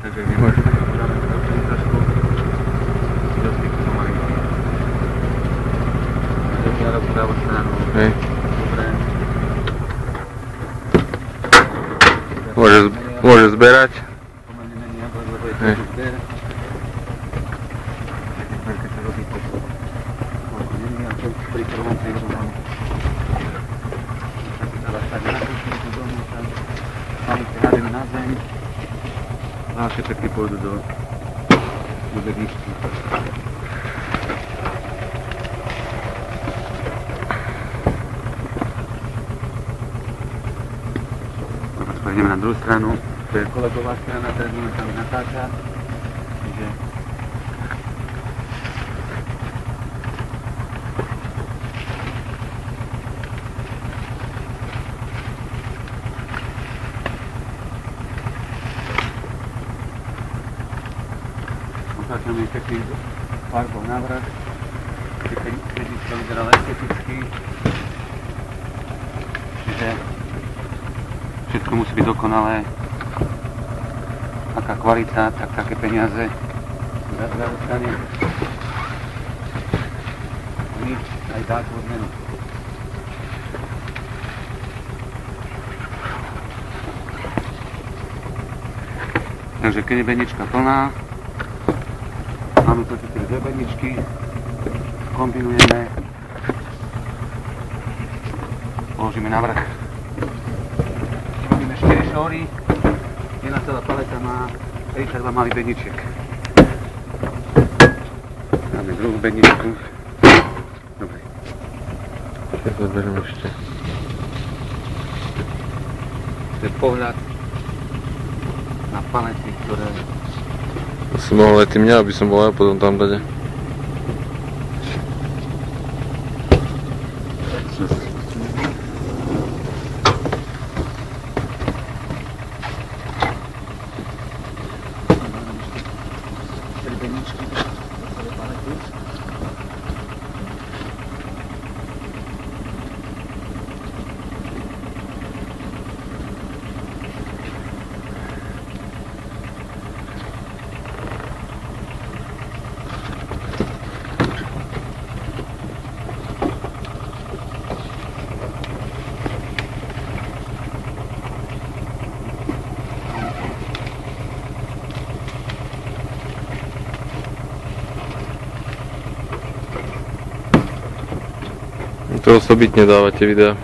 Takže nemôžeme dáme to trošku do styku pomalinky. Takže na pravú stranu. Hej. Dobre. Môže zberať. Pomerne menej jablok, lebo je to zber. Keď sa robí to, koľko není, a to pri prvom prírodnom. Tak sa dá stať na kuchni, do domu, tam maličké hádeme na zem. A všetky pôjdu do bedničky. Ideme na druhú stranu, to je kolegová strana, teraz momentálne natáča, čiže otáčame pekný farbou navrch, penička vyzerala esteticky, čiže všetko musí byť dokonalé. Aká kvalita, tak také peniaze. Dostane nič, aj dá tú odmenu. Takže keď je bednička plná, máme tu tie dve bedničky, kombinujeme, položíme na vrch. 4 šóry, jedna celá paleta má 32 malých bedničiek. Dáme druhú bedničku. Dobre. Ja to beriem ešte. To je pohľad na palety, ktoré... To si mohol aj ty mňa, aby som bol aj potom tam dade. To osobitne dávate videa.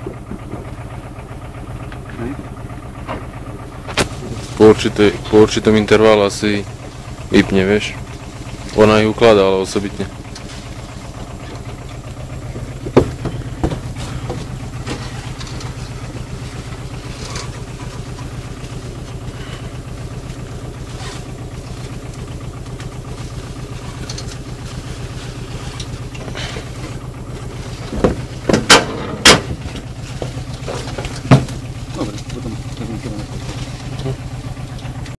Po určitom intervále asi vypne, vieš. Ona ich ukladá, ale osobitne.